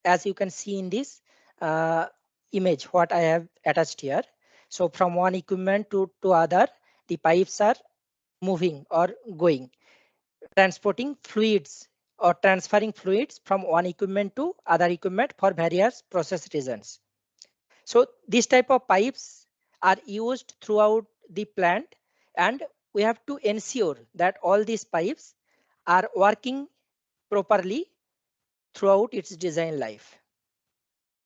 as you can see in this image what I have attached here. So from one equipment to other, the pipes are moving or going, transporting fluids or transferring fluids from one equipment to other equipment for various process reasons. So this type of pipes are used throughout the plant, and we have to ensure that all these pipes are working properly throughout its design life.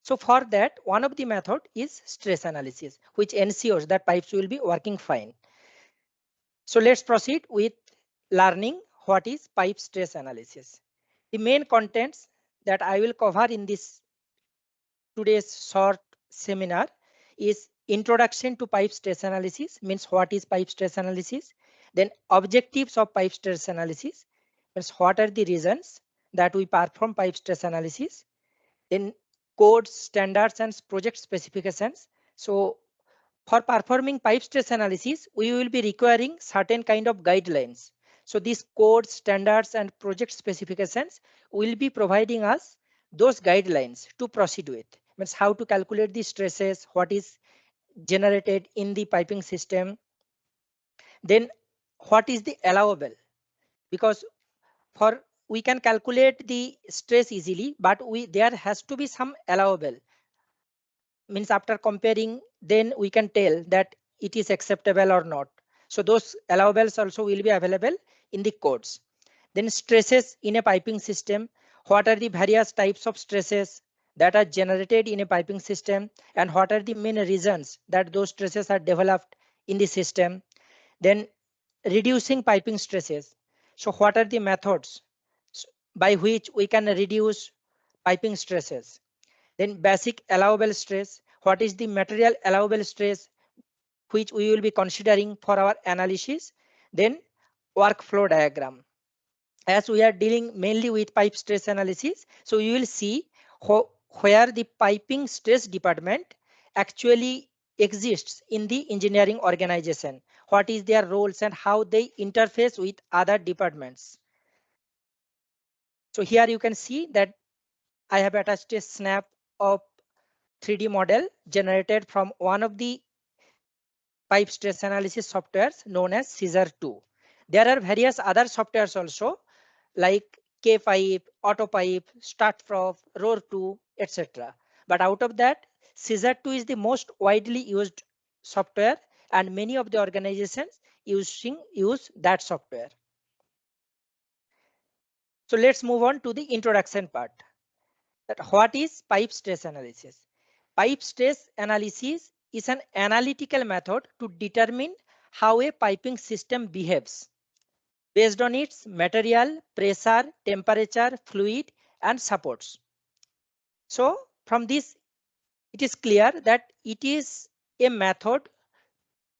So for that, one of the method is stress analysis, which ensures that pipes will be working fine. So let's proceed with learning what is pipe stress analysis. The main contents that I will cover in this today's short seminar is introduction to pipe stress analysis, means what is pipe stress analysis, then objectives of pipe stress analysis, means what are the reasons that we perform pipe stress analysis, then codes, standards, and project specifications. So for performing pipe stress analysis, we will be requiring certain kind of guidelines. So these codes, standards, and project specifications will be providing us those guidelines to proceed with. Means how to calculate the stresses, what is generated in the piping system, then what is the allowable, because for we can calculate the stress easily, but there has to be some allowable, means after comparing then we can tell that it is acceptable or not. So those allowables also will be available in the codes. Then stresses in a piping system, what are the various types of stresses that are generated in a piping system, and what are the main reasons that those stresses are developed in the system. Then reducing piping stresses, so what are the methods by which we can reduce piping stresses. Then basic allowable stress, what is the material allowable stress which we will be considering for our analysis. Then workflow diagram. As we are dealing mainly with pipe stress analysis, so you will see where the piping stress department actually exists in the engineering organization, what is their roles and how they interface with other departments. So here you can see that I have attached a snap of 3D model generated from one of the pipe stress analysis softwares known as Caesar 2. There are various other softwares also like K-Pipe, AutoPipe, StartProp, ROR2, etc. But out of that, Caesar 2 is the most widely used software, and many of the organizations use that software. So let's move on to the introduction part. That what is pipe stress analysis? Pipe stress analysis is an analytical method to determine how a piping system behaves based on its material, pressure, temperature, fluid, and supports. So from this, it is clear that it is a method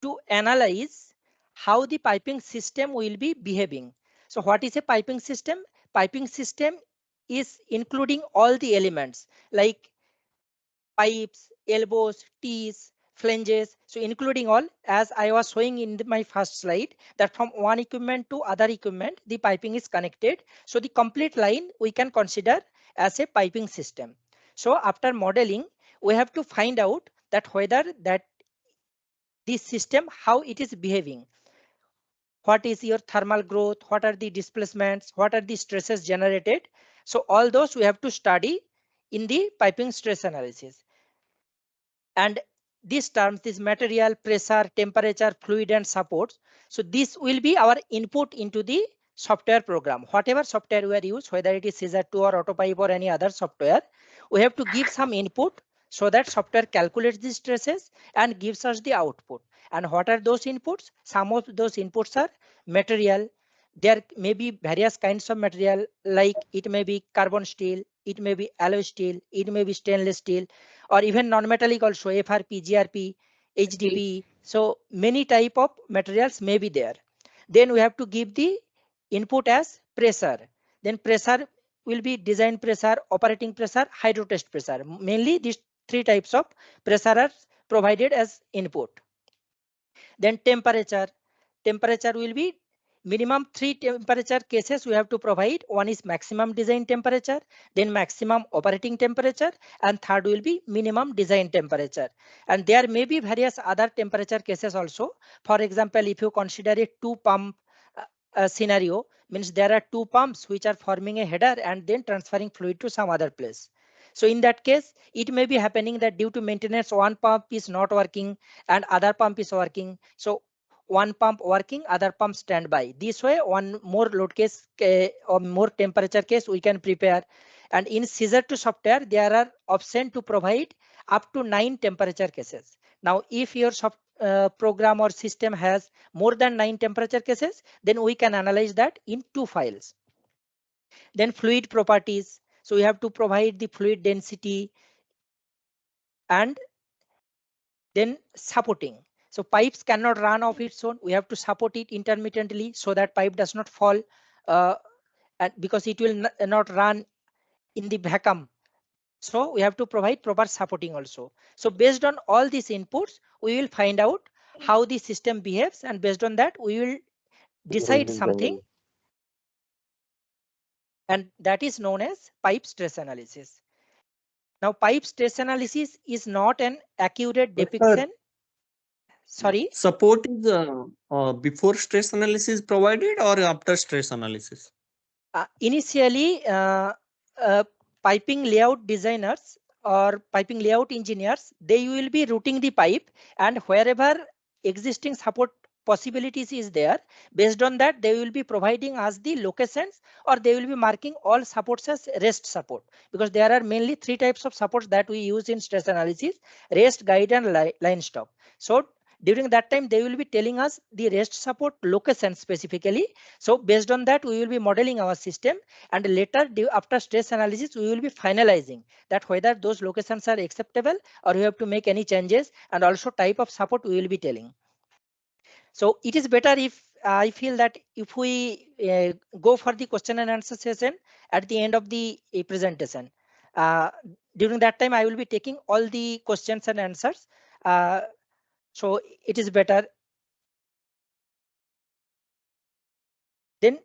to analyze how the piping system will be behaving. So what is a piping system? Piping system is including all the elements like pipes, elbows, tees, flanges. So including all, as I was showing in my first slide, that from one equipment to other equipment, the piping is connected. So the complete line we can consider as a piping system. So after modeling, we have to find out that whether that this system, how it is behaving. What is your thermal growth? What are the displacements? What are the stresses generated? So all those we have to study in the piping stress analysis. And these terms, this material, pressure, temperature, fluid, and supports. So this will be our input into the software program. Whatever software we are used, whether it is Caesar 2 or AutoPipe or any other software, we have to give some input so that software calculates the stresses and gives us the output. And what are those inputs? Some of those inputs are material. There may be various kinds of material, like it may be carbon steel, it may be alloy steel, it may be stainless steel, or even non-metallic also, FRP, GRP, HDP. So many type of materials may be there. Then we have to give the input as pressure. Then pressure will be design pressure, operating pressure, hydro test pressure. Mainly these three types of pressure are provided as input. Then temperature. Temperature will be minimum 3 temperature cases we have to provide. One is maximum design temperature, then maximum operating temperature, and third will be minimum design temperature. And there may be various other temperature cases also. For example, if you consider a two pump scenario, means there are two pumps which are forming a header and then transferring fluid to some other place. So in that case, it may be happening that due to maintenance, one pump is not working and other pump is working. So one pump working, other pump standby. This way, one more load case or more temperature case we can prepare. And in scissor to software, there are option to provide up to 9 temperature cases. Now, if your program or system has more than 9 temperature cases, then we can analyze that in 2 files. Then fluid properties. So we have to provide the fluid density and then supporting. So pipes cannot run off its own. We have to support it intermittently so that pipe does not fall uh, and because it will not run in the vacuum. So we have to provide proper supporting also. So based on all these inputs, we will find out how the system behaves, and based on that, we will decide something, and that is known as pipe stress analysis. Now, pipe stress analysis is not an accurate But sir, depiction. Sorry. support is before stress analysis provided or after stress analysis? Initially, piping layout designers or piping layout engineers, they will be routing the pipe, and wherever existing support possibilities is there, based on that they will be providing us the locations, or they will be marking all supports as rest support, because there are mainly 3 types of supports that we use in stress analysis: rest, guide, and line stop. So during that time they will be telling us the rest support location specifically. So based on that, we will be modeling our system, and later after stress analysis, we will be finalizing that whether those locations are acceptable or we have to make any changes, and also type of support we will be telling. So it is better if I feel that if we go for the question and answer session at the end of the presentation. Uh, During that time, I will be taking all the questions and answers. So it is better. Then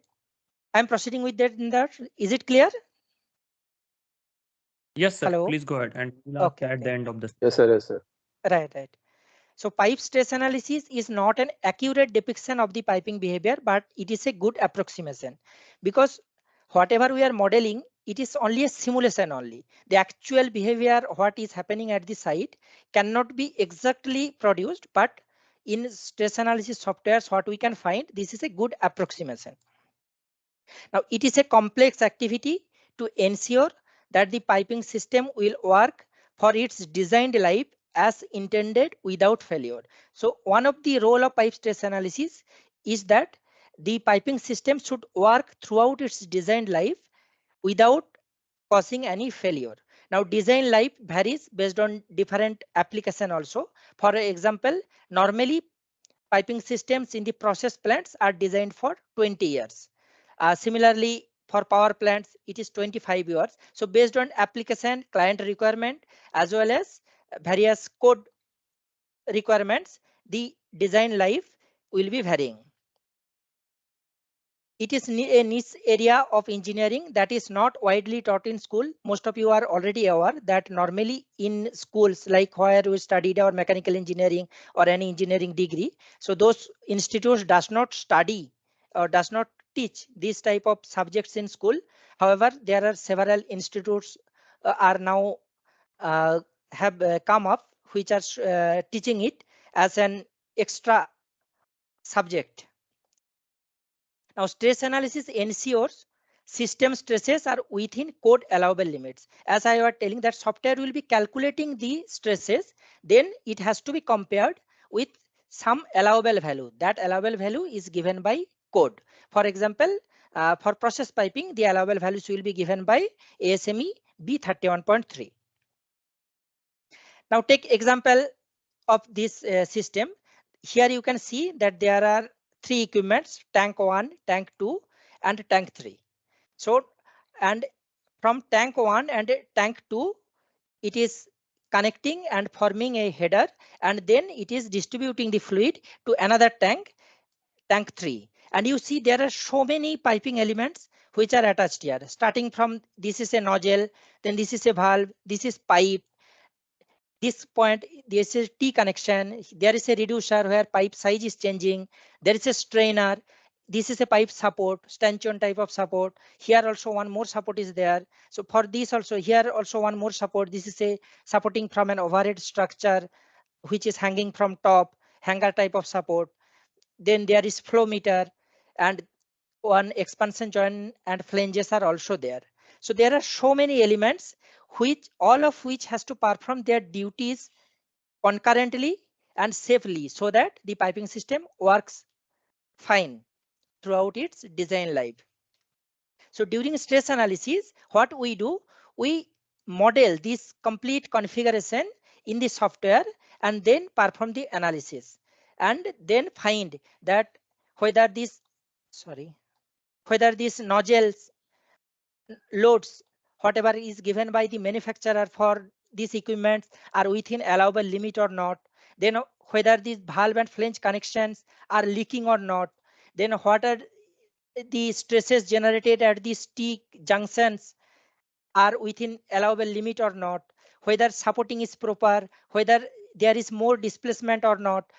I'm proceeding with that. Is it clear? Yes, sir. Hello. Please go ahead and we'll ask Okay. at the Okay. end of the. Yes, sir. Yes, sir. Right. Right. So pipe stress analysis is not an accurate depiction of the piping behavior, but it is a good approximation, because whatever we are modeling, it is only a simulation only. The actual behavior, what is happening at the site, cannot be exactly produced, but in stress analysis softwares, what we can find, this is a good approximation. Now, it is a complex activity to ensure that the piping system will work for its designed life as intended without failure. So one of the role of pipe stress analysis is that the piping system should work throughout its designed life without causing any failure. Now, design life varies based on different application also. For example, normally piping systems in the process plants are designed for 20 years. Similarly, for power plants, it is 25 years. So based on application, client requirement, as well as various code requirements, the design life will be varying. It is a niche area of engineering that is not widely taught in school. Most of you are already aware that normally in schools, like where we studied our mechanical engineering or any engineering degree, so those institutes does not study or does not teach this type of subjects in school. However, there are several institutes are now uh, have come up which are teaching it as an extra subject. Now, stress analysis ensures system stresses are within code allowable limits. As I was telling, that software will be calculating the stresses, then it has to be compared with some allowable value. That allowable value is given by code. For example, for process piping, the allowable values will be given by ASME B31.3. Now take example of this system. Here you can see that there are 3 equipments: tank 1, tank 2, and tank 3. So, and from tank 1 and tank 2, it is connecting and forming a header, and then it is distributing the fluid to another tank, tank 3. And you see there are so many piping elements which are attached here, starting from this is a nozzle, then this is a valve, this is pipe, this point, this is T connection, there is a reducer where pipe size is changing, there is a strainer, this is a pipe support, stanchion type of support. Here also one more support is there. So for this also, here also one more support. This is a supporting from an overhead structure which is hanging from top, hanger type of support. Then there is flow meter, and one expansion joint and flanges are also there. So there are so many elements which all of which has to perform their duties concurrently and safely so that the piping system works fine throughout its design life. So during stress analysis, what we do, we model this complete configuration in the software and then perform the analysis and then find that whether this, sorry, whether these nozzles loads whatever is given by the manufacturer for these equipments are within allowable limit or not, then whether these valve and flange connections are leaking or not, then what are the stresses generated at these T junctions are within allowable limit or not, whether supporting is proper, whether there is more displacement or not.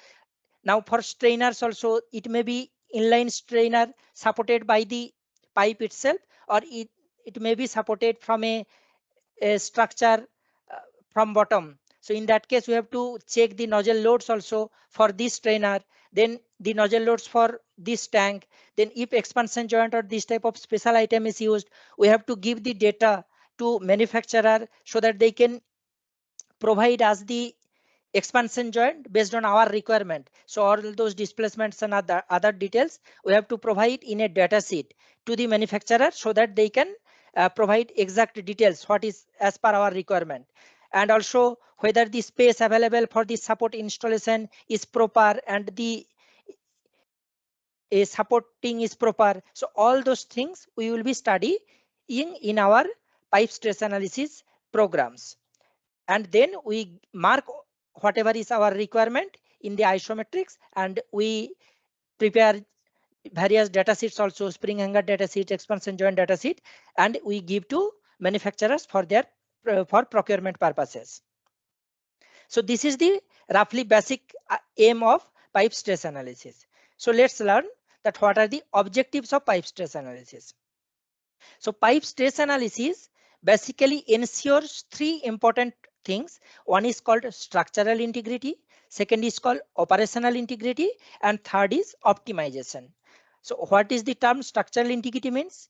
Now for strainers also, it may be inline strainer supported by the pipe itself, or it may be supported from a structure uh, from bottom. So in that case, we have to check the nozzle loads also for this strainer, then the nozzle loads for this tank. Then if expansion joint or this type of special item is used, we have to give the data to manufacturer so that they can provide us the expansion joint based on our requirement. So all those displacements and other details we have to provide in a data sheet to the manufacturer so that they can provide exact details what is as per our requirement, and also whether the space available for the support installation is proper and the supporting is proper. So all those things we will be studying in our pipe stress analysis programs, and then we mark whatever is our requirement in the isometrics, and we prepare various data sheets also, spring hanger data sheet, expansion joint data sheet, and we give to manufacturers for their for procurement purposes. So this is the roughly basic aim of pipe stress analysis. So let's learn that what are the objectives of pipe stress analysis. So pipe stress analysis basically ensures three important things. One is called structural integrity, second is called operational integrity, and third is optimization. So what is the term structural integrity means?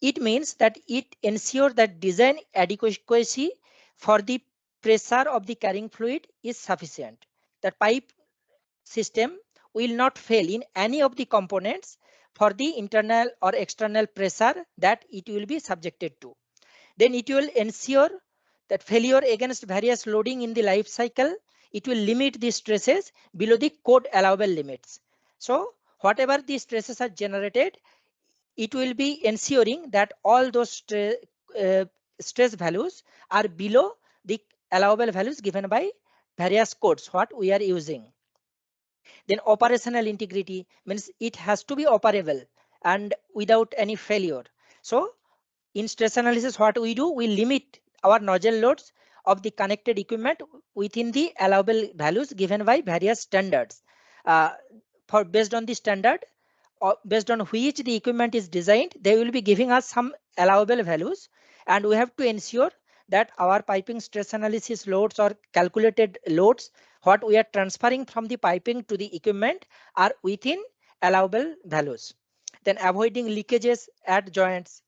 It means that it ensures that design adequacy for the pressure of the carrying fluid is sufficient. The pipe system will not fail in any of the components for the internal or external pressure that it will be subjected to. Then it will ensure that failure against various loading in the life cycle, it will limit the stresses below the code allowable limits. So whatever the stresses are generated, it will be ensuring that all those uh, stress values are below the allowable values given by various codes what we are using. Then operational integrity means it has to be operable and without any failure. So in stress analysis, what we do, we limit our nozzle loads of the connected equipment within the allowable values given by various standards. Uh, for based on the standard, or based on which the equipment is designed, they will be giving us some allowable values, and we have to ensure that our piping stress analysis loads or calculated loads what we are transferring from the piping to the equipment are within allowable values. Then avoiding leakages at joints.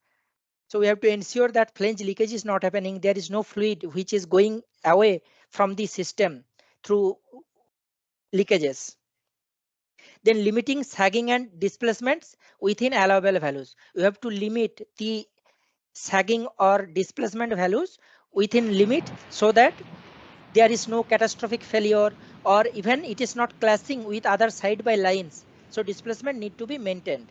So we have to ensure that flange leakage is not happening. There is no fluid which is going away from the system through leakages. Then limiting sagging and displacements within allowable values. You have to limit the sagging or displacement values within limit so that there is no catastrophic failure, or even it is not clashing with other side by lines. So displacement need to be maintained.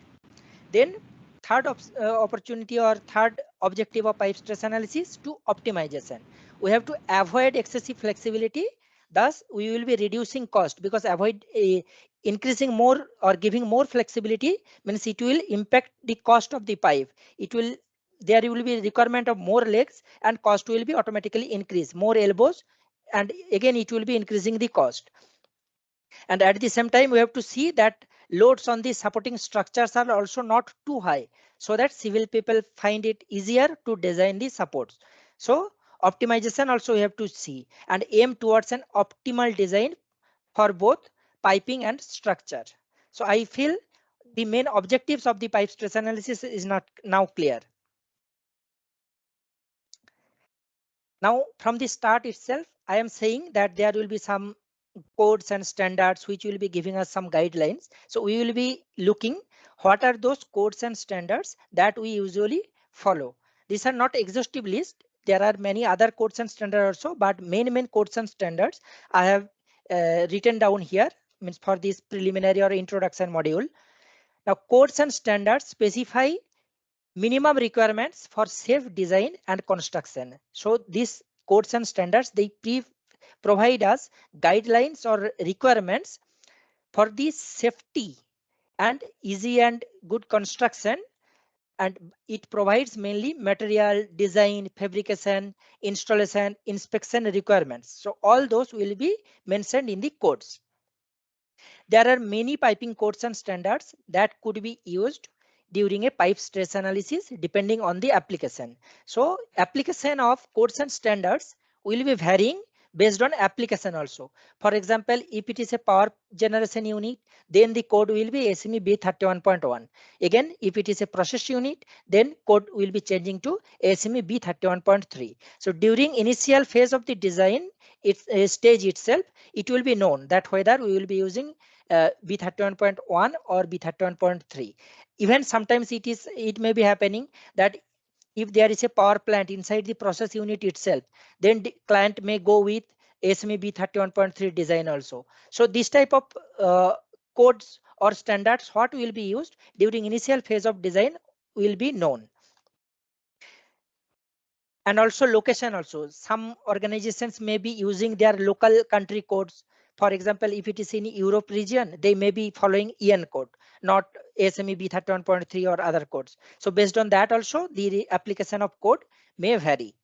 Then third opportunity or third objective of pipe stress analysis to optimization. We have to avoid excessive flexibility. Thus, we will be reducing cost because increasing more or giving more flexibility means it will impact the cost of the pipe. It will, there will be requirement of more legs and cost will be automatically increase, more elbows, and again it will be increasing the cost. And at the same time we have to see that loads on the supporting structures are also not too high, so that civil people find it easier to design the supports. So optimization also we have to see and aim towards an optimal design for both piping and structure. So I feel the main objectives of the pipe stress analysis is not now clear. Now from the start itself, I am saying that there will be some codes and standards which will be giving us some guidelines. So we will be looking what are those codes and standards that we usually follow. These are not exhaustive list. There are many other codes and standards also, but main codes and standards I have written down here, means for this preliminary or introduction module. Now codes and standards specify minimum requirements for safe design and construction. So these codes and standards, they provide us guidelines or requirements for the safety and easy and good construction, and it provides mainly material design, fabrication, installation, inspection requirements. So all those will be mentioned in the codes. There are many piping codes and standards that could be used during a pipe stress analysis depending on the application. So application of codes and standards will be varying based on application also. For example, if it is a power generation unit, then the code will be SME B31.1. Again, if it is a process unit, then code will be changing to SME B31.3. So during initial phase of the design, its stage itself, it will be known that whether we will be using B31.1 or B31.3. Even sometimes it may be happening that if there is a power plant inside the process unit itself, then the client may go with SME B31.3 design also. So this type of codes or standards what will be used during initial phase of design will be known. And also location also, some organizations may be using their local country codes. For example, if it is in Europe region, they may be following EN code, not ASME B31.3 or other codes. So based on that also the application of code may vary.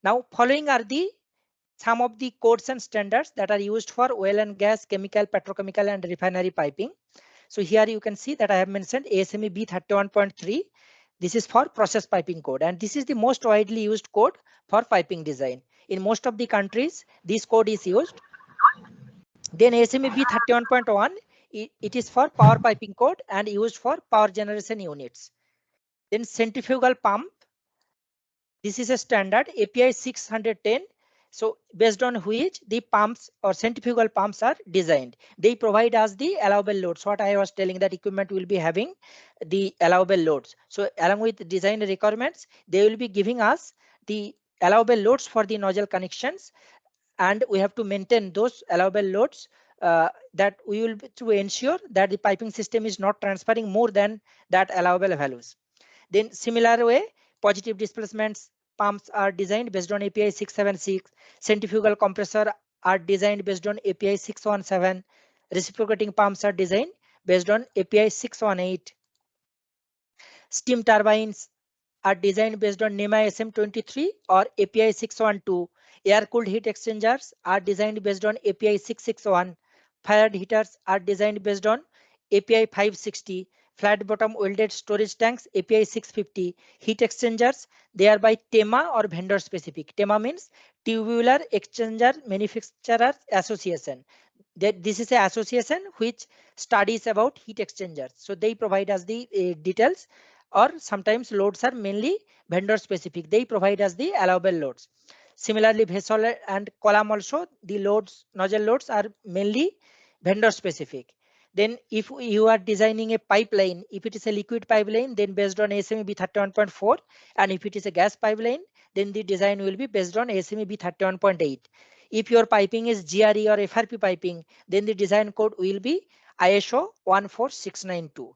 Now following are the some of the codes and standards that are used for oil and gas, chemical, petrochemical and refinery piping. So here you can see that I have mentioned ASME B31.3. This is for process piping code, and this is the most widely used code for piping design. In most of the countries, this code is used. Then ASME B31.1, it is for power piping code and used for power generation units. Then centrifugal pump, this is a standard API 610. So based on which the pumps or centrifugal pumps are designed, they provide us the allowable loads. What I was telling, that equipment will be having the allowable loads. So along with design requirements, they will be giving us the allowable loads for the nozzle connections, and we have to maintain those allowable loads, that we will to ensure that the piping system is not transferring more than that allowable values. Then similar way, positive displacements pumps are designed based on API 676. Centrifugal compressor are designed based on API 617. Reciprocating pumps are designed based on API 618. Steam turbines are designed based on NEMA SM23 or API 612. Air-cooled heat exchangers are designed based on API 661. Fired heaters are designed based on API 560. Flat bottom welded storage tanks API 650. Heat exchangers, they are by TEMA or vendor specific. TEMA means Tubular Exchanger Manufacturers Association. This is an association which studies about heat exchangers. So they provide us the details, or sometimes loads are mainly vendor specific. They provide us the allowable loads. Similarly, vessel and column also, the loads, nozzle loads are mainly vendor specific. Then if you are designing a pipeline, if it is a liquid pipeline, then based on ASME B31.4, and if it is a gas pipeline, then the design will be based on ASME B31.8. If your piping is GRE or FRP piping, then the design code will be ISO 14692.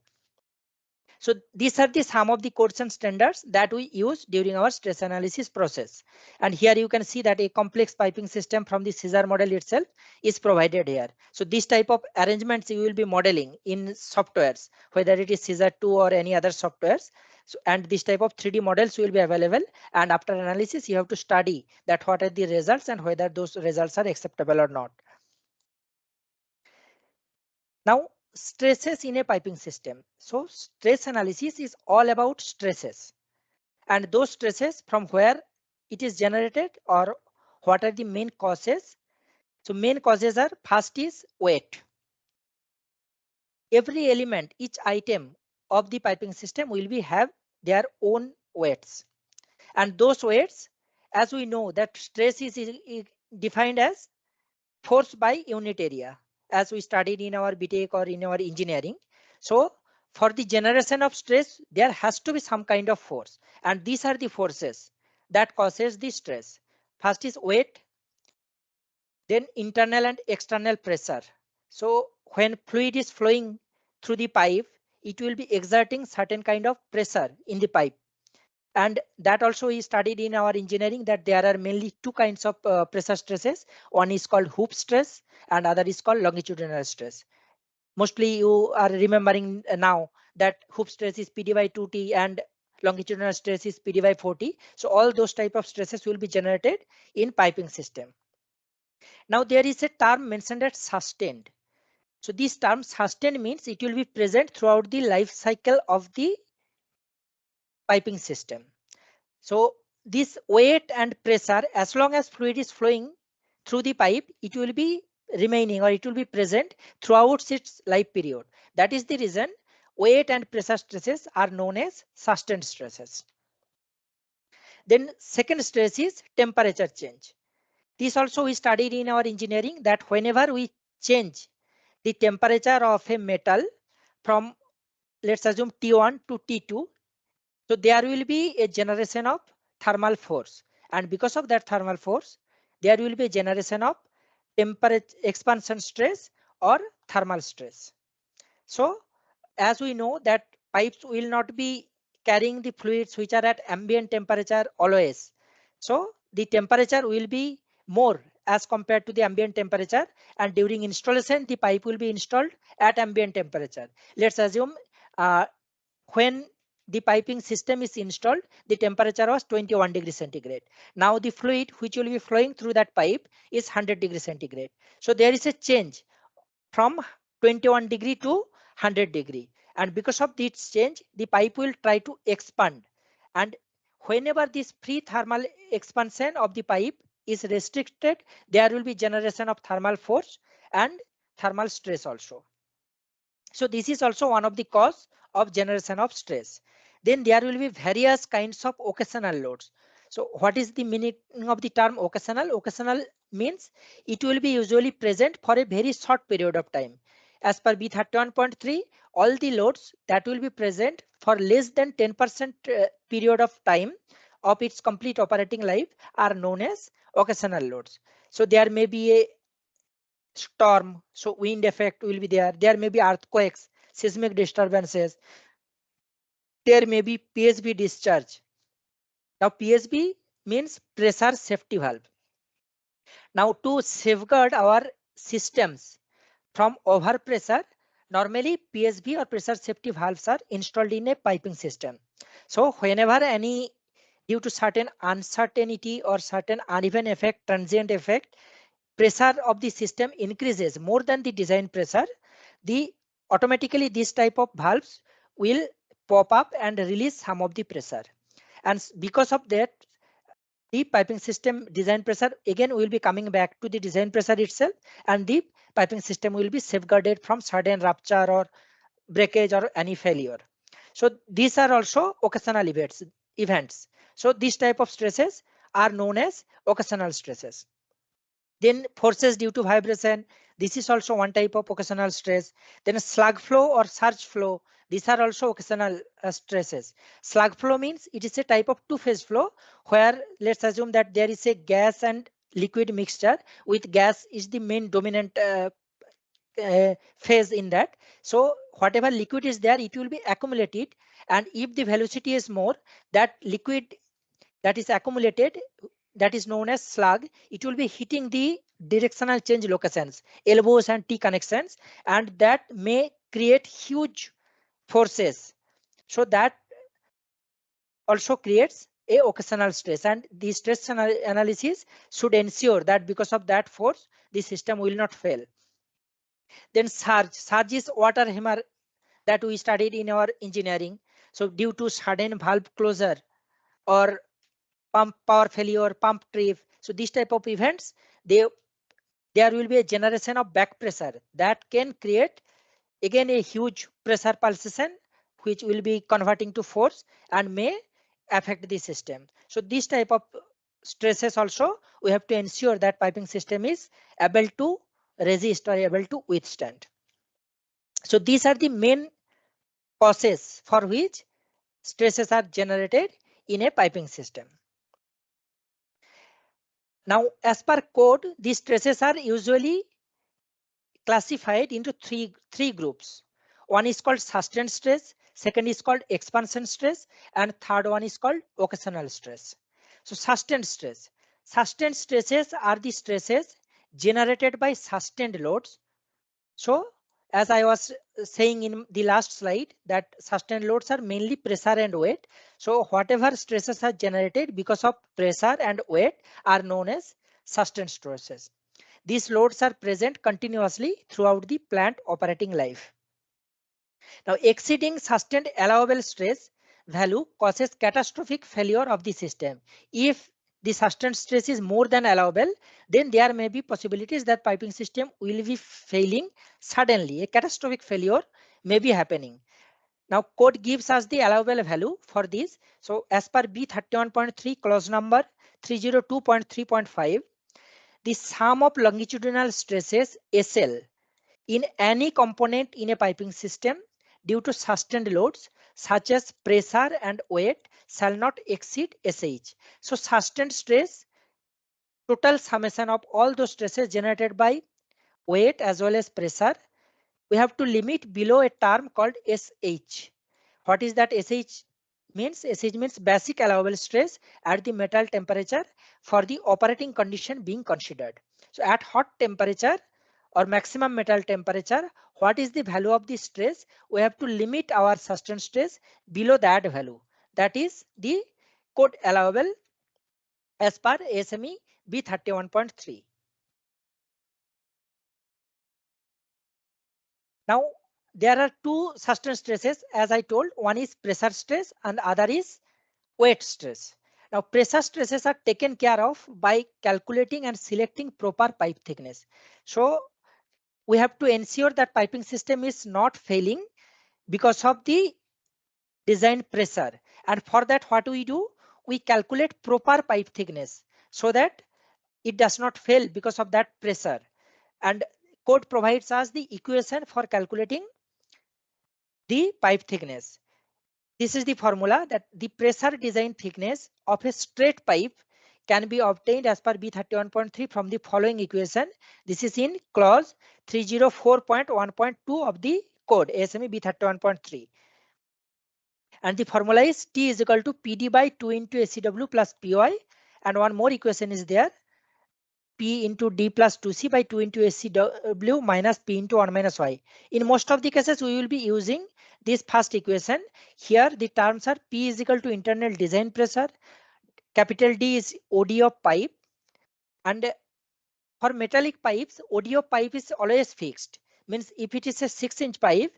So these are the some of the codes and standards that we use during our stress analysis process. And here you can see that a complex piping system from the Caesar model itself is provided here. So this type of arrangements you will be modeling in softwares, whether it is Caesar 2 or any other softwares. So, and this type of 3D models will be available. And after analysis, you have to study that what are the results and whether those results are acceptable or not. Now, stresses in a piping system. So stress analysis is all about stresses and those stresses from where it is generated or what are the main causes. So main causes are first is weight. Every element, each item of the piping system will be have their own weights. And those weights, as we know that stress is defined as force by unit area, as we studied in our BTech or in our engineering. So for the generation of stress, there has to be some kind of force. And these are the forces that causes the stress. First is weight, then internal and external pressure. So when fluid is flowing through the pipe, it will be exerting certain kind of pressure in the pipe. And that also is studied in our engineering that there are mainly two kinds of pressure stresses. One is called hoop stress and other is called longitudinal stress. Mostly you are remembering now that hoop stress is PD by 2T and longitudinal stress is PD by 4T. So all those type of stresses will be generated in piping system. Now there is a term mentioned as sustained. So this term sustained means it will be present throughout the life cycle of the piping system. So this weight and pressure, as long as fluid is flowing through the pipe, it will be remaining or it will be present throughout its life period. That is the reason weight and pressure stresses are known as sustained stresses. Then second stress is temperature change. This also we studied in our engineering that whenever we change the temperature of a metal from, let's assume, T1 to T2, so there will be a generation of thermal force. And because of that thermal force, there will be a generation of temperature expansion stress or thermal stress. So as we know that pipes will not be carrying the fluids which are at ambient temperature always. So the temperature will be more as compared to the ambient temperature, and during installation the pipe will be installed at ambient temperature. Let's assume when the piping system is installed, the temperature was 21 degrees centigrade. Now the fluid which will be flowing through that pipe is 100 degrees centigrade. So there is a change from 21 degree to 100 degree. And because of this change, the pipe will try to expand. And whenever this free thermal expansion of the pipe is restricted, there will be generation of thermal force and thermal stress also. So this is also one of the cause of generation of stress. Then there will be various kinds of occasional loads. So what is the meaning of the term occasional? Occasional means it will be usually present for a very short period of time. As per B31.3, all the loads that will be present for less than 10% period of time of its complete operating life are known as occasional loads. So there may be a storm, so wind effect will be there. There may be earthquakes, seismic disturbances. There may be PSB discharge. Now PSB means pressure safety valve. Now to safeguard our systems from overpressure, normally PSB or pressure safety valves are installed in a piping system. So whenever any, due to certain uncertainty or certain uneven effect, transient effect, pressure of the system increases more than the design pressure, the automatically this type of valves will pop up and release some of the pressure. And because of that, the piping system design pressure again will be coming back to the design pressure itself, and the piping system will be safeguarded from sudden rupture or breakage or any failure. So these are also occasional events. So these type of stresses are known as occasional stresses. Then forces due to vibration. This is also one type of occasional stress. Then slug flow or surge flow. These are also occasional stresses. Slug flow means it is a type of two-phase flow where let's assume that there is a gas and liquid mixture with gas is the main dominant phase in that. So whatever liquid is there, it will be accumulated, and if the velocity is more, that liquid that is accumulated, that is known as slug, it will be hitting the directional change locations, elbows and T connections, and that may create huge forces. So that also creates a occasional stress, and the stress analysis should ensure that because of that force the system will not fail. Then surge is water hammer that we studied in our engineering. So due to sudden valve closure or pump power failure, pump trip, so this type of events, there will be a generation of back pressure that can create again a huge pressure pulsation which will be converting to force and may affect the system. So this type of stresses also we have to ensure that piping system is able to resist or able to withstand. So these are the main causes for which stresses are generated in a piping system. Now, as per code, these stresses are usually classified into three groups. One is called sustained stress, second is called expansion stress, and third one is called occasional stress. So sustained stress. Sustained stresses are the stresses generated by sustained loads. So as I was saying in the last slide, that sustained loads are mainly pressure and weight. So whatever stresses are generated because of pressure and weight are known as sustained stresses. These loads are present continuously throughout the plant operating life. Now, exceeding sustained allowable stress value causes catastrophic failure of the system. If the sustained stress is more than allowable, then there may be possibilities that piping system will be failing suddenly. A catastrophic failure may be happening. Now, code gives us the allowable value for this. So, as per B31.3 clause number 302.3.5, the sum of longitudinal stresses SL in any component in a piping system due to sustained loads such as pressure and weight shall not exceed SH. So sustained stress, total summation of all those stresses generated by weight as well as pressure, we have to limit below a term called SH. What is that SH means? SH means basic allowable stress at the metal temperature for the operating condition being considered. So at hot temperature or maximum metal temperature, what is the value of the stress? We have to limit our sustained stress below that value. That is the code allowable as per ASME B31.3. Now, there are two sustained stresses, as I told. One is pressure stress and other is weight stress. Now, pressure stresses are taken care of by calculating and selecting proper pipe thickness. So we have to ensure that piping system is not failing because of the design pressure. And for that, what we do? We calculate proper pipe thickness so that it does not fail because of that pressure. And code provides us the equation for calculating the pipe thickness. This is the formula that the pressure design thickness of a straight pipe can be obtained as per B31.3 from the following equation. This is in clause 304.1.2 of the code ASME B31.3. And the formula is T is equal to PD by 2 into ACW plus PY. And one more equation is there. P into D plus 2C by 2 into ACW minus P into 1 minus Y. In most of the cases, we will be using this first equation. Here, the terms are P is equal to internal design pressure. Capital D is OD of pipe. And for metallic pipes, OD of pipe is always fixed. Means if it is a 6-inch pipe,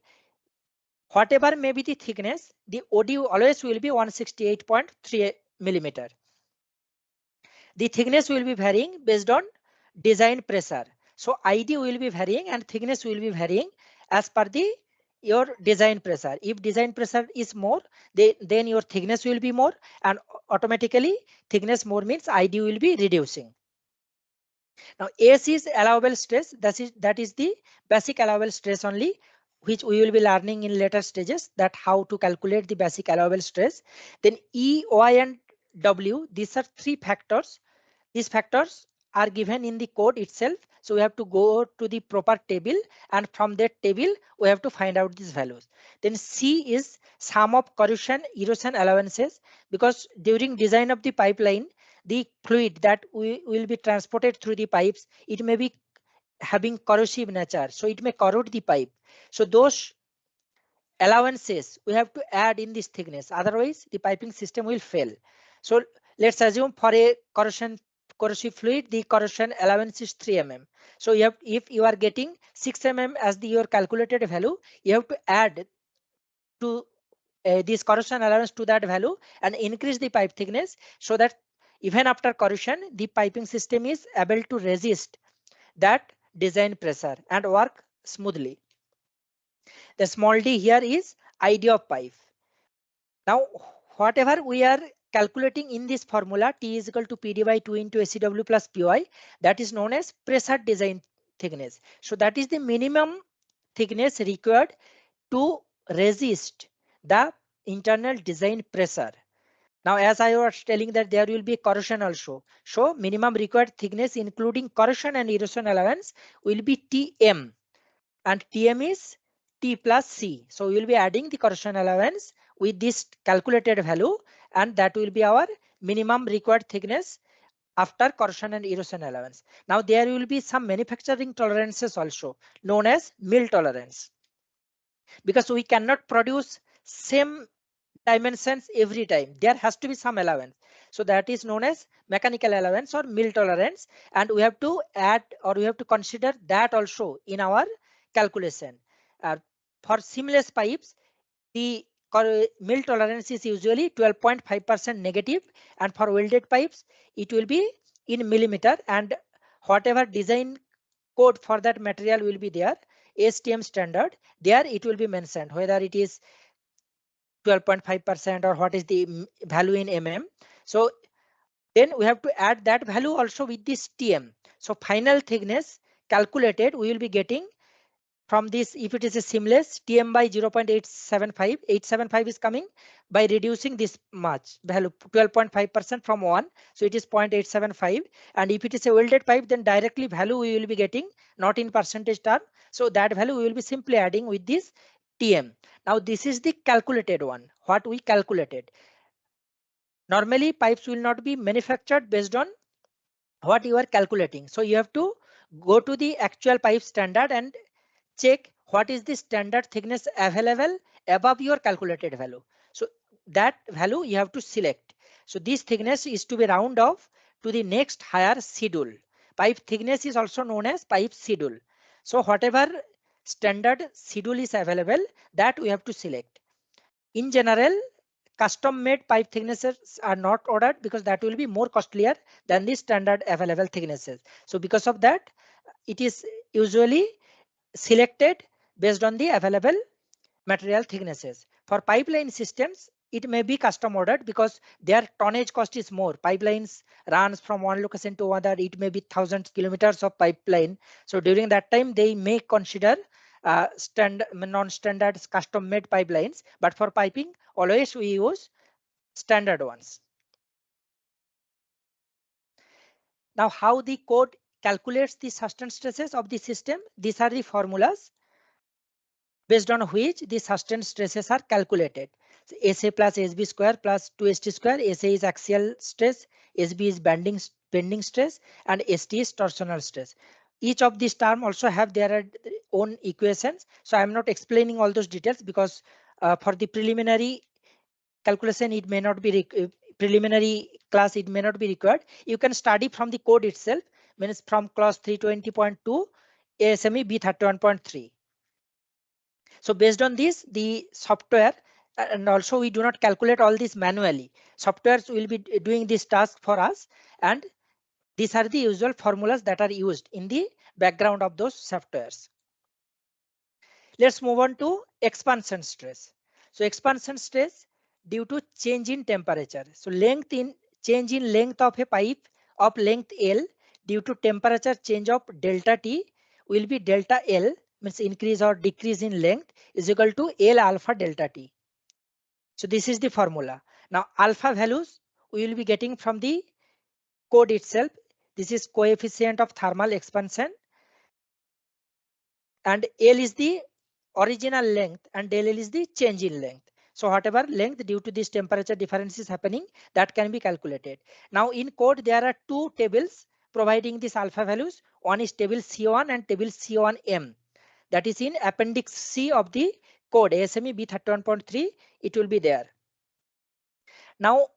whatever may be the thickness, the OD always will be 168.3 millimeter. The thickness will be varying based on design pressure. So ID will be varying and thickness will be varying as per the your design pressure. If design pressure is more, then your thickness will be more, and automatically thickness more means ID will be reducing. Now S is allowable stress. That is the basic allowable stress only, which we will be learning in later stages, that how to calculate the basic allowable stress. Then E, Y and W, these are three factors. These factors are given in the code itself. So we have to go to the proper table, and from that table we have to find out these values. Then C is sum of corrosion erosion allowances, because during design of the pipeline, the fluid that we will be transported through the pipes, it may be having corrosive nature, so it may corrode the pipe. So those allowances we have to add in this thickness, otherwise the piping system will fail. So let's assume for a corrosive fluid, the corrosion allowance is 3 mm. So you have, if you are getting 6 mm as the your calculated value, you have to add to this corrosion allowance to that value and increase the pipe thickness, so that even after corrosion the piping system is able to resist that design pressure and work smoothly. The small d here is idea of pipe. Now, whatever we are calculating in this formula, T is equal to PD by 2 into ACW plus PY, that is known as pressure design thickness. So that is the minimum thickness required to resist the internal design pressure. Now, as I was telling that there will be corrosion also. So minimum required thickness including corrosion and erosion allowance will be TM, and Tm is T plus C. So we will be adding the corrosion allowance with this calculated value, and that will be our minimum required thickness after corrosion and erosion allowance. Now there will be some manufacturing tolerances also known as mill tolerance, because we cannot produce same dimensions every time. There has to be some allowance. So that is known as mechanical allowance or mill tolerance, and we have to add or we have to consider that also in our calculation. For seamless pipes, the mill tolerance is usually 12.5% negative, and for welded pipes it will be in millimeter, and whatever design code for that material will be there, STM standard, there it will be mentioned whether it is 12.5% or what is the value in mm. So then we have to add that value also with this TM. So final thickness calculated we will be getting from this. If it is a seamless, TM by 0.875, 875 is coming by reducing this much value 12.5% from 1, so it is 0.875. And if it is a welded pipe, then directly value we will be getting, not in percentage term, so that value we will be simply adding with this TM. Now this is the calculated one, what we calculated. Normally pipes will not be manufactured based on what you are calculating, so you have to go to the actual pipe standard and check what is the standard thickness available above your calculated value. So that value you have to select. So this thickness is to be round off to the next higher schedule. Pipe thickness is also known as pipe schedule. So whatever standard schedule is available, that we have to select. In general, custom made pipe thicknesses are not ordered because that will be more costlier than the standard available thicknesses. So because of that, it is usually selected based on the available material thicknesses. For pipeline systems, it may be custom ordered because their tonnage cost is more. Pipelines runs from one location to another. It may be thousands kilometers of pipeline. So during that time, they may consider non-standard custom-made pipelines. But for piping, always we use standard ones. Now, how the code calculates the sustained stresses of the system? These are the formulas based on which the sustained stresses are calculated. So SA plus SB square plus 2ST square. SA is axial stress, SB is bending stress, and ST is torsional stress. Each of these terms also have their own equations. So I'm not explaining all those details because for the preliminary calculation it may not be preliminary class it may not be required. You can study from the code itself, means from class 320.2 ASME B31.3. So based on this, the software, and also we do not calculate all this manually. Softwares will be doing this task for us, and these are the usual formulas that are used in the background of those softwares. Let's move on to expansion stress. So expansion stress due to change in temperature. So change in length of a pipe of length L due to temperature change of delta T will be delta L, means increase or decrease in length, is equal to L alpha delta T. So this is the formula. Now alpha values we will be getting from the code itself. This is coefficient of thermal expansion. and L is the original length and del L is the change in length. So whatever length due to this temperature difference is happening, that can be calculated. Now in code there are two tables providing these alpha values. One is table C1 and table C1M. That is in appendix C of the code ASME B31.3. It will be there. Now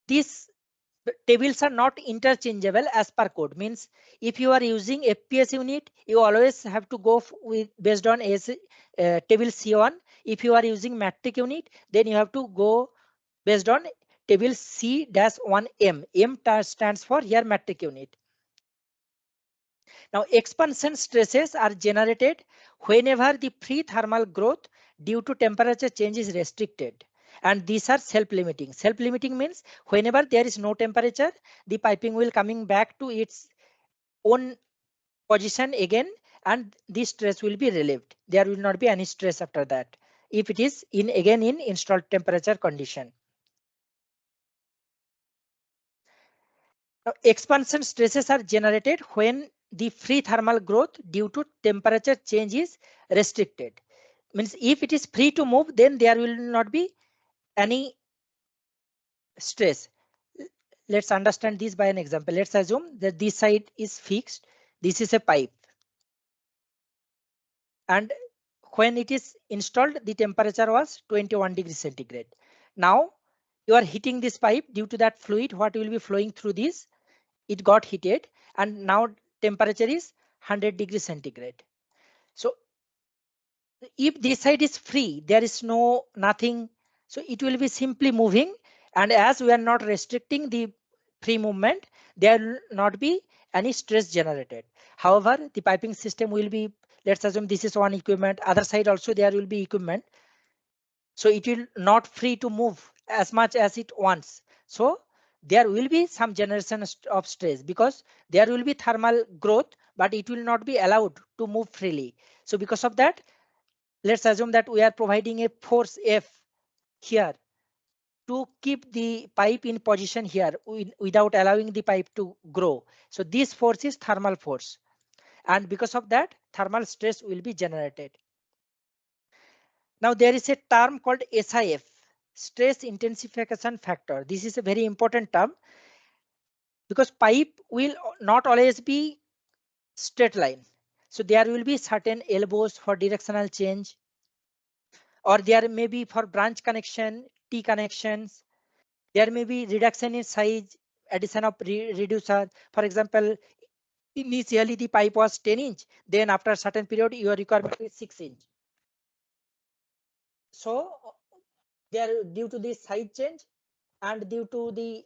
these tables are not interchangeable as per code. Means if you are using FPS unit, you always have to go with based on table C1. If you are using metric unit, then you have to go based on table C-1M. M stands for here metric unit. Now expansion stresses are generated whenever the free thermal growth due to temperature change is restricted. And these are self-limiting. Self-limiting means whenever there is no temperature, the piping will coming back to its own position again and the stress will be relieved. There will not be any stress after that if it is in again in installed temperature condition. Now, expansion stresses are generated when the free thermal growth due to temperature change is restricted. Means if it is free to move, then there will not be any stress. Let's understand this by an example. Let's assume that this side is fixed. This is a pipe. And when it is installed, the temperature was 21 degrees centigrade. Now you are heating this pipe due to that fluid, what will be flowing through this? It got heated and now temperature is 100 degrees centigrade. So if this side is free, there is no nothing. So it will be simply moving. And as we are not restricting the free movement, there will not be any stress generated. However, the piping system will be, let's assume this is one equipment, other side also there will be equipment. So it will not free to move as much as it wants. So there will be some generation of stress because there will be thermal growth, but it will not be allowed to move freely. So because of that, let's assume that we are providing a force F here to keep the pipe in position here without allowing the pipe to grow. So this force is thermal force. And because of that, thermal stress will be generated. Now there is a term called SIF, stress intensification factor. This is a very important term because pipe will not always be straight line. So there will be certain elbows for directional change, or there may be for branch connection, T connections. There may be reduction in size, addition of reducer. For example, initially the pipe was 10 inch, then after a certain period your requirement is 6 inch. So there due to this size change and due to the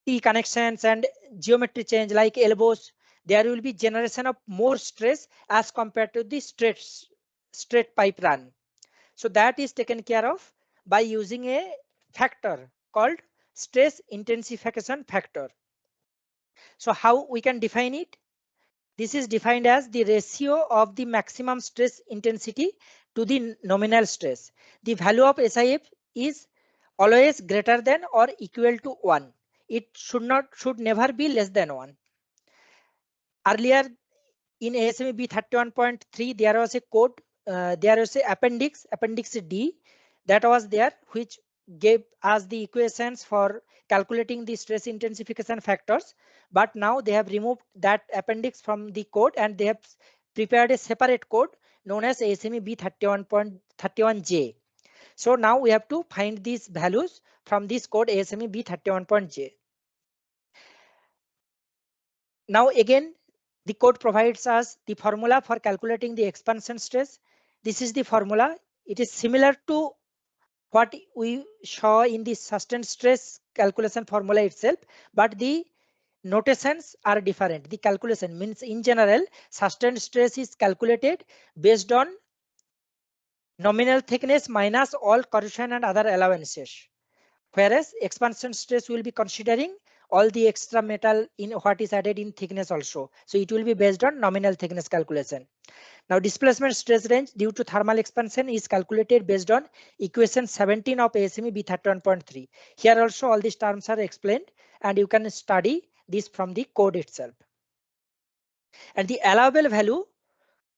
T connections and geometry change like elbows, there will be generation of more stress as compared to the straight pipe run. So that is taken care of by using a factor called stress intensification factor. So how we can define it? This is defined as the ratio of the maximum stress intensity to the nominal stress. The value of SIF is always greater than or equal to 1. It should never be less than 1. Earlier in ASME B31.3 there was a code, there was a appendix D that was there, which gave us the equations for calculating the stress intensification factors. But now they have removed that appendix from the code and they have prepared a separate code known as ASME B31.31J. So now we have to find these values from this code ASME B31.J. Now again, the code provides us the formula for calculating the expansion stress. This is the formula. It is similar to what we saw in the sustained stress calculation formula itself, but the notations are different. The calculation means in general, sustained stress is calculated based on nominal thickness minus all corrosion and other allowances. Whereas expansion stress will be considering all the extra metal in what is added in thickness also. So it will be based on nominal thickness calculation. Now displacement stress range due to thermal expansion is calculated based on equation 17 of ASME B31.3. Here also all these terms are explained and you can study this from the code itself. And the allowable value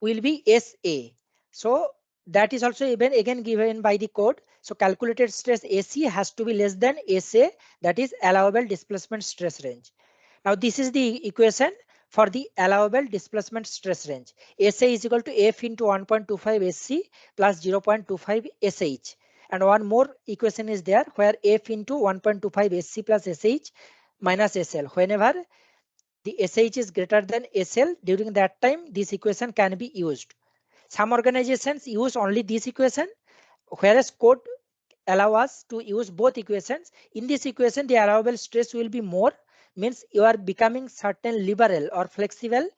will be SA. So that is also even again given by the code. So calculated stress AC has to be less than SA, that is allowable displacement stress range. Now this is the equation for the allowable displacement stress range. SA is equal to F into 1.25 SC plus 0.25 SH. And one more equation is there where F into 1.25 SC plus SH minus SL. Whenever the SH is greater than SL, during that time this equation can be used. Some organizations use only this equation, whereas code allow us to use both equations. In this equation, the allowable stress will be more, means you are becoming certain liberal or flexible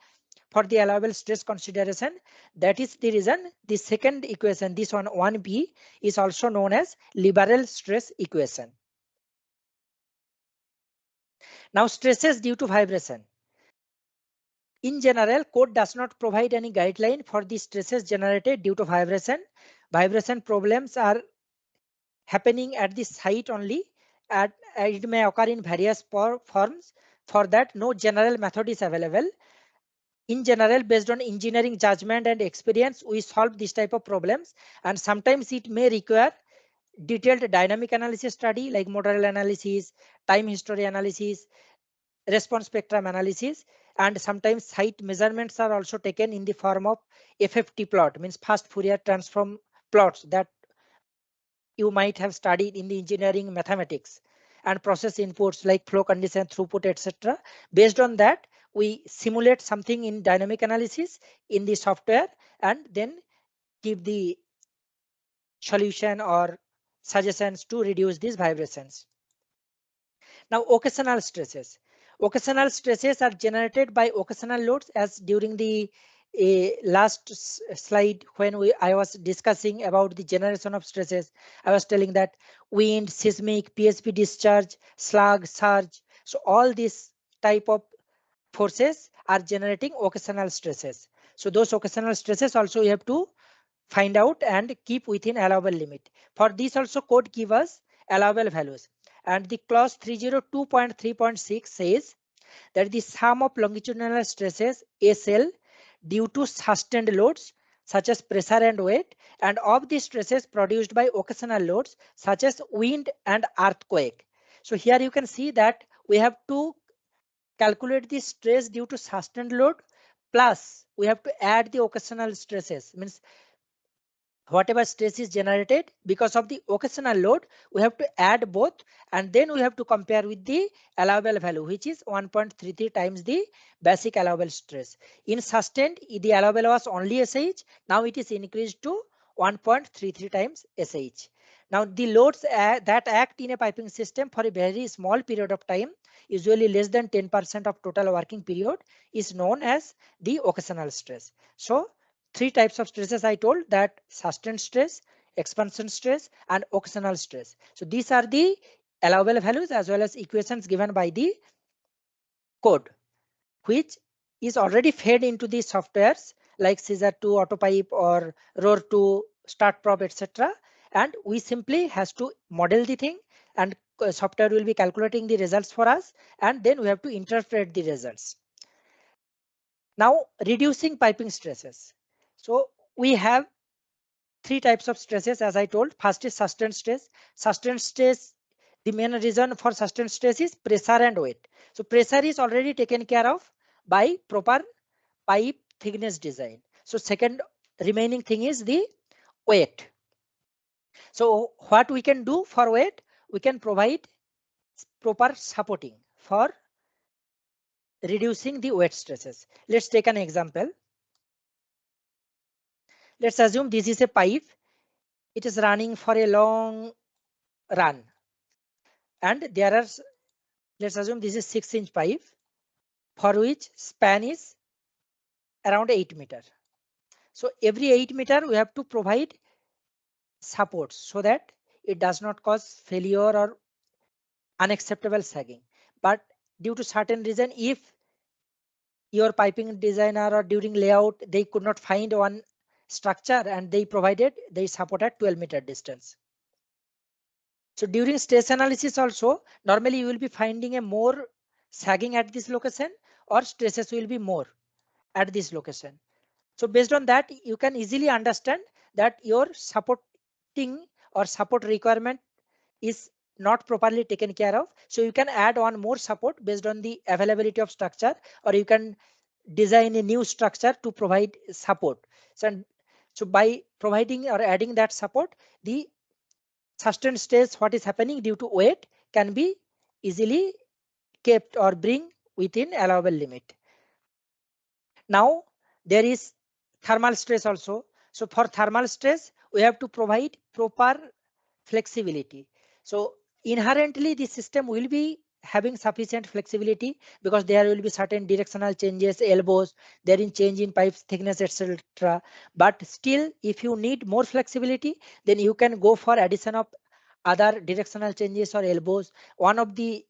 for the allowable stress consideration. That is the reason the second equation, this one 1B, is also known as liberal stress equation. Now stresses due to vibration. In general, code does not provide any guideline for the stresses generated due to vibration. Vibration problems are happening at the site only. It may occur in various forms. For that, no general method is available. In general, based on engineering judgment and experience, we solve this type of problems, and sometimes it may require detailed dynamic analysis study like modal analysis, time history analysis, response spectrum analysis, and sometimes site measurements are also taken in the form of FFT plot, means fast Fourier transform plots that you might have studied in the engineering mathematics, and process inputs like flow condition, throughput, etc. Based on that, we simulate something in dynamic analysis in the software and then give the solution or suggestions to reduce these vibrations. Now, occasional stresses. Occasional stresses are generated by occasional loads, as during the last slide when I was discussing about the generation of stresses. I was telling that wind, seismic, PSP discharge, slug, surge. So all these type of forces are generating occasional stresses. So those occasional stresses also we have to find out and keep within allowable limit. For this also code give us allowable values. And the clause 302.3.6 says that the sum of longitudinal stresses SL due to sustained loads such as pressure and weight, and of the stresses produced by occasional loads such as wind and earthquake. So here you can see that we have to calculate the stress due to sustained load, plus we have to add the occasional stresses, means whatever stress is generated because of the occasional load, we have to add both, and then we have to compare with the allowable value, which is 1.33 times the basic allowable stress. In sustained, the allowable was only SH. Now it is increased to 1.33 times SH. Now the loads that act in a piping system for a very small period of time, usually less than 10% of total working period, is known as the occasional stress. So three types of stresses I told, that sustained stress, expansion stress, and occasional stress. So these are the allowable values as well as equations given by the code, which is already fed into the softwares like scissor to autopipe or roar to start prop, etc. And we simply has to model the thing, and software will be calculating the results for us, and then we have to interpret the results. Now reducing piping stresses. So we have three types of stresses, as I told. First is sustained stress. Sustained stress, the main reason for sustained stress is pressure and weight. So pressure is already taken care of by proper pipe thickness design. So second remaining thing is the weight. So what we can do for weight, we can provide proper supporting for reducing the weight stresses. Let's take an example. Let's assume this is a pipe. It is running for a long run, and there are, let's assume this is 6-inch pipe for which span is around 8 meter. So every 8 meter we have to provide supports so that it does not cause failure or unacceptable sagging. But due to certain reason, if your piping designer or during layout they could not find one structure and they provided they support at 12-meter distance. So during stress analysis also, normally you will be finding a more sagging at this location or stresses will be more at this location. So based on that, you can easily understand that your supporting or support requirement is not properly taken care of. So you can add on more support based on the availability of structure, or you can design a new structure to provide support. So, so by providing or adding that support, the sustained stress what is happening due to weight can be easily kept or bring within allowable limit. Now there is thermal stress also. So for thermal stress, we have to provide proper flexibility. So inherently the system will be having sufficient flexibility because there will be certain directional changes, elbows, there in change in pipe thickness, etc. But still, if you need more flexibility, then you can go for addition of other directional changes or elbows. One of the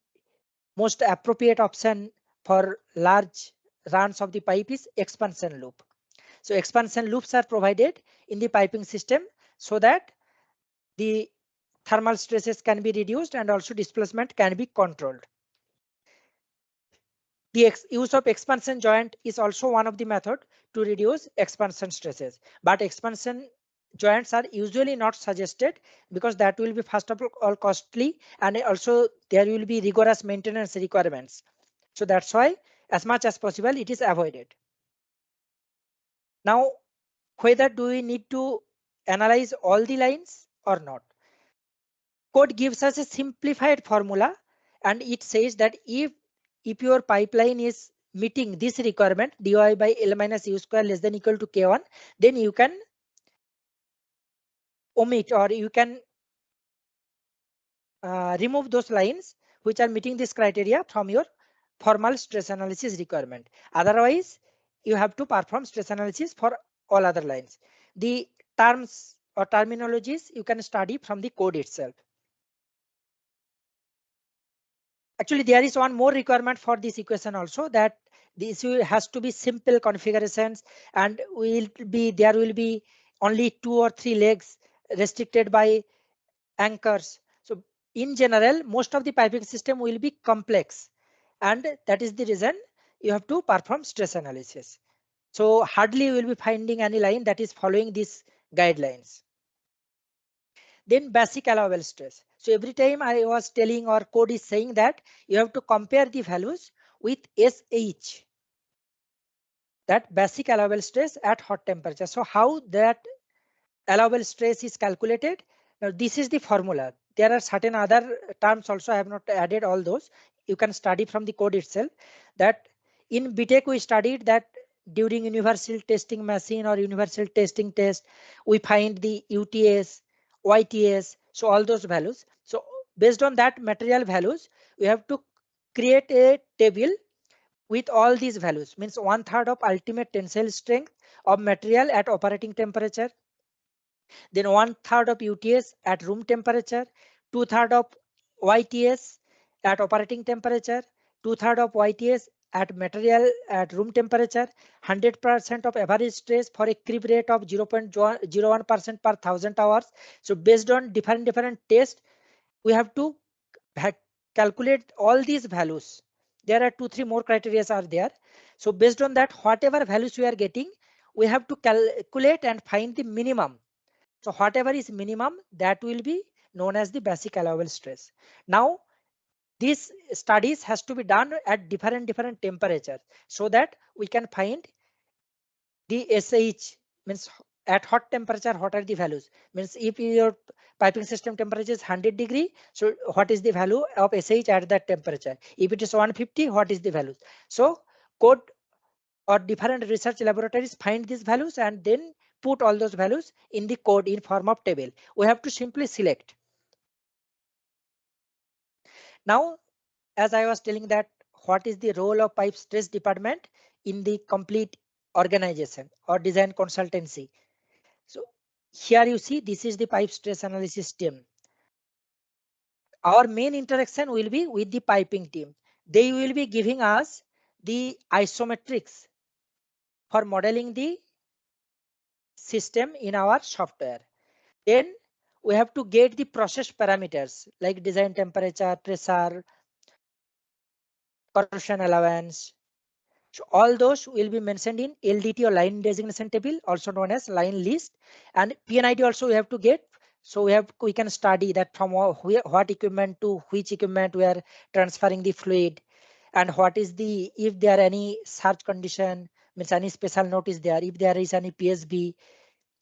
most appropriate option for large runs of the pipe is expansion loop. So expansion loops are provided in the piping system so that the thermal stresses can be reduced and also displacement can be controlled. The use of expansion joint is also one of the method to reduce expansion stresses, but expansion joints are usually not suggested because that will be first of all costly, and also there will be rigorous maintenance requirements. So that's why as much as possible it is avoided. Now, whether do we need to analyze all the lines or not? Code gives us a simplified formula, and it says that if your pipeline is meeting this requirement dy by L minus u square less than equal to k1, then you can omit or you can remove those lines which are meeting this criteria from your formal stress analysis requirement. Otherwise, you have to perform stress analysis for all other lines. The terms or terminologies you can study from the code itself. Actually, there is one more requirement for this equation also, that this has to be simple configurations, and there will be only 2 or 3 legs restricted by anchors. So in general, most of the piping system will be complex, and that is the reason you have to perform stress analysis. So hardly you will be finding any line that is following these guidelines. Then basic allowable stress. So every time I was telling or code is saying that you have to compare the values with SH, that basic allowable stress at hot temperature. So how that allowable stress is calculated? Now this is the formula. There are certain other terms also, I have not added all those. You can study from the code itself. That in BTech we studied that during universal testing machine or universal testing test, we find the UTS, YTS, so all those values. So based on that material values, we have to create a table with all these values, means 1/3 of ultimate tensile strength of material at operating temperature, then 1/3 of UTS at room temperature, 2/3 of YTS at operating temperature, 2/3 of YTS at material at room temperature, 100% of average stress for a creep rate of 0.01% per 1,000 hours. So based on different tests, we have to calculate all these values. There are 2 3 more criteria are there. So based on that, whatever values we are getting, we have to calculate and find the minimum. So whatever is minimum, that will be known as the basic allowable stress. Now these studies has to be done at different temperatures so that we can find the SH, means at hot temperature what are the values, means if your piping system temperature is 100 degree, so what is the value of SH at that temperature? If it is 150, what is the values? So code or different research laboratories find these values and then put all those values in the code in form of table. We have to simply select. Now, as I was telling that what is the role of pipe stress department in the complete organization or design consultancy. So here you see this is the pipe stress analysis team. Our main interaction will be with the piping team. They will be giving us the isometrics for modeling the system in our software. Then we have to get the process parameters like design temperature, pressure, corrosion allowance. So all those will be mentioned in LDT or line designation table, also known as line list. And PNID also we have to get. So we can study that from what equipment to which equipment we are transferring the fluid, and what is the, if there are any search condition, means any special note is there, if there is any PSB.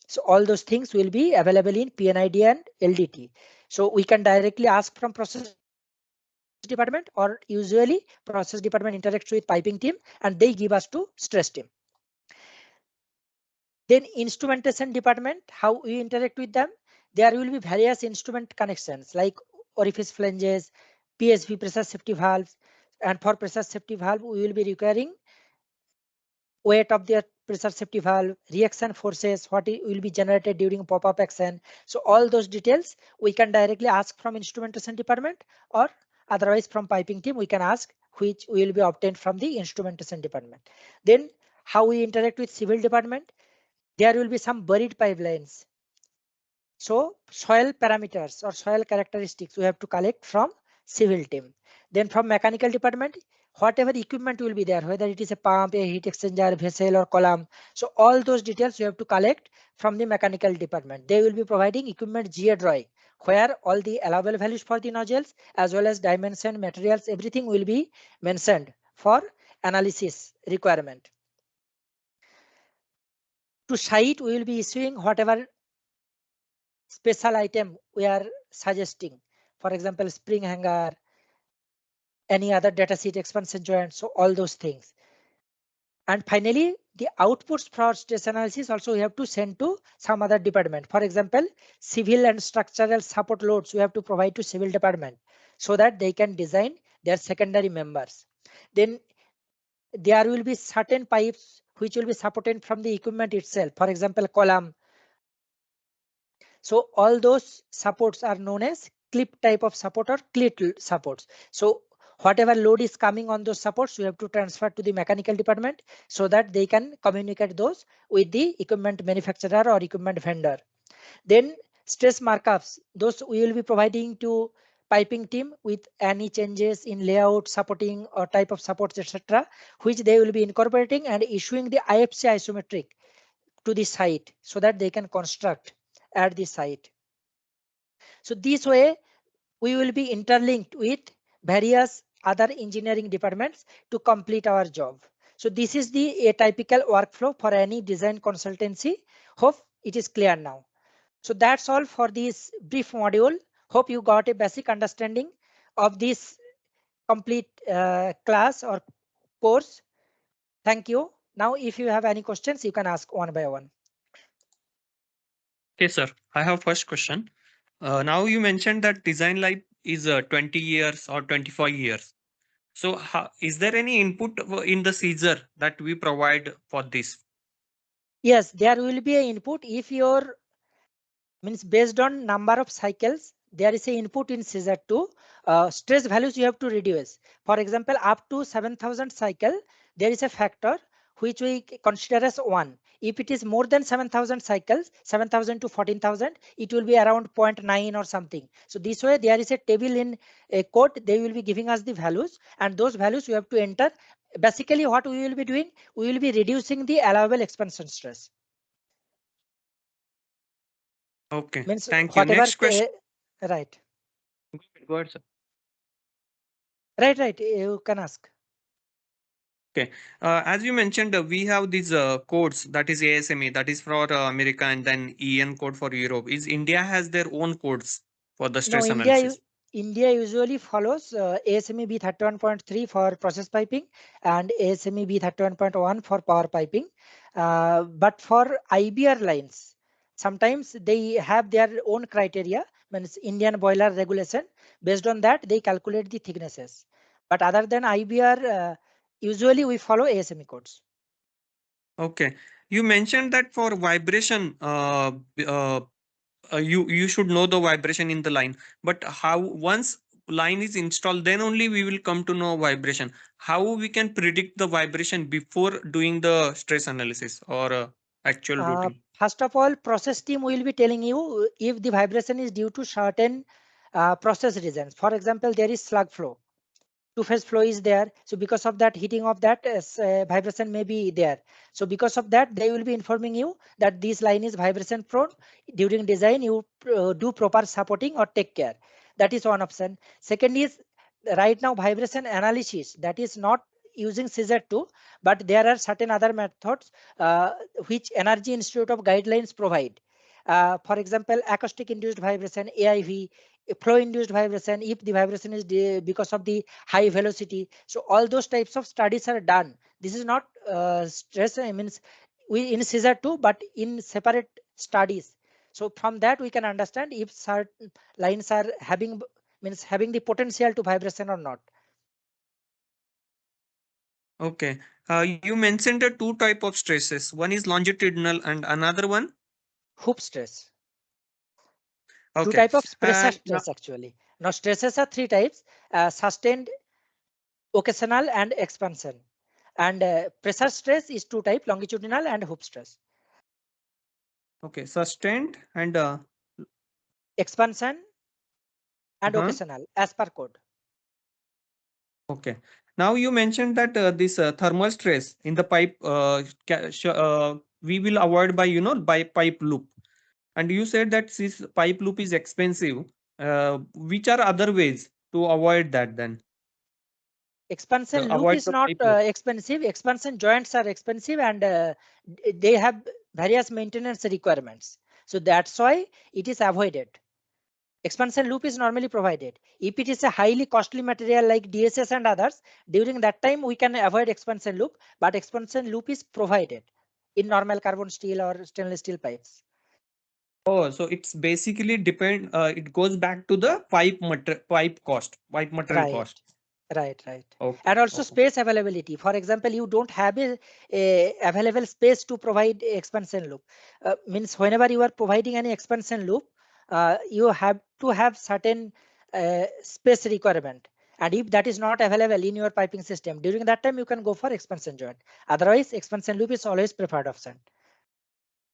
So all those things will be available in PNID and LDT. So we can directly ask from process department, or usually process department interacts with piping team and they give us to stress team. Then instrumentation department, how we interact with them? There will be various instrument connections like orifice flanges, PSV pressure safety valves, and for pressure safety valve we will be requiring weight of the pressure safety valve, reaction forces, what will be generated during pop-up action. So all those details we can directly ask from instrumentation department, or otherwise from piping team we can ask, which will be obtained from the instrumentation department. Then how we interact with civil department? There will be some buried pipelines. So soil parameters or soil characteristics we have to collect from civil team. Then from mechanical department, whatever equipment will be there, whether it is a pump, a heat exchanger, vessel or column. So all those details you have to collect from the mechanical department. They will be providing equipment GA drawing, where all the allowable values for the nozzles as well as dimension, materials, everything will be mentioned for analysis requirement. To site, we will be issuing whatever special item we are suggesting. For example, spring hanger, any other data sheet expansion joint, so all those things. And finally, the outputs for stress analysis also we have to send to some other department. For example, civil and structural support loads we have to provide to civil department so that they can design their secondary members. Then there will be certain pipes which will be supported from the equipment itself. For example, column. So all those supports are known as clip type of support or clit supports. So whatever load is coming on those supports, you have to transfer to the mechanical department so that they can communicate those with the equipment manufacturer or equipment vendor. Then stress markups, those we will be providing to piping team with any changes in layout, supporting or type of supports, etc., which they will be incorporating and issuing the IFC isometric to the site so that they can construct at the site. So this way we will be interlinked with various other engineering departments to complete our job. So this is the a typical workflow for any design consultancy. Hope it is clear now. So that's all for this brief module. Hope you got a basic understanding of this complete class or course. Thank you. Now, if you have any questions, you can ask one by one. Okay, sir. I have first question. Now you mentioned that design life is 20 years or 25 years. So is there any input in the seizure that we provide for this? Yes, there will be an input if your means based on number of cycles there is a input in scissor to stress values you have to reduce. For example, up to 7,000 cycle there is a factor which we consider as 1. If it is more than 7,000 cycles, 7,000 to 14,000, it will be around zero point 0.9 or something. So this way there is a table in a code, they will be giving us the values and those values you have to enter. Basically what we will be doing, we will be reducing the allowable expansion stress. Okay, Means thank you. whatever Next question. right. Go ahead, sir. Right, you can ask. Okay. As you mentioned, we have these codes, that is ASME, that is for America, and then EN code for Europe. Is India has their own codes for the No, stress analysis? India usually follows ASME B31.3 for process piping and ASME B31.1 for power piping. But for IBR lines, sometimes they have their own criteria, means Indian boiler regulation. Based on that, they calculate the thicknesses. But other than IBR, usually we follow ASME codes. Okay. You mentioned that for vibration, you should know the vibration in the line. But how once line is installed, then only we will come to know vibration. How we can predict the vibration before doing the stress analysis or actual routing? First of all, process team will be telling you if the vibration is due to certain process reasons. For example, there is slug flow. two-phase flow is there. So because of that, heating of that vibration may be there. So because of that, they will be informing you that this line is vibration prone. During design, you do proper supporting or take care. That is one option. Second is right now vibration analysis, that is not using scissor 2, but there are certain other methods which Energy Institute of Guidelines provide. For example, acoustic induced vibration, AIV, flow induced vibration, if the vibration is because of the high velocity. So all those types of studies are done. This is not stress, I means we in scissor 2, but in separate studies. So from that we can understand if certain lines are having, means having the potential to vibration or not. Okay. You mentioned the two type of stresses. One is longitudinal and another one. Hoop stress. Two Okay. type of pressure And now, stress actually. Now stresses are three types: sustained, occasional, and expansion. And pressure stress is two type: longitudinal and hoop stress. okay, sustained and Expansion and uh-huh. occasional as per code. Okay. Now you mentioned that this thermal stress in the pipe we will avoid by by pipe loop. And you said that this pipe loop is expensive. Which are other ways to avoid that then? Expansion The loop avoid is the not pipe loop. expensive. Expansion joints are expensive, and they have various maintenance requirements. So that's why it is avoided. Expansion loop is normally provided. If it is a highly costly material like DSS and others, during that time we can avoid expansion loop, but expansion loop is provided in normal carbon steel or stainless steel pipes. Oh, so it's basically depend. It goes back to the pipe cost, pipe material Right. cost. Right. Okay. And also Oh, space availability. For example, you don't have a available space to provide a expansion loop. Means whenever you are providing any expansion loop, you have to have certain space requirement. And if that is not available in your piping system, during that time you can go for expansion joint. Otherwise, expansion loop is always preferred option.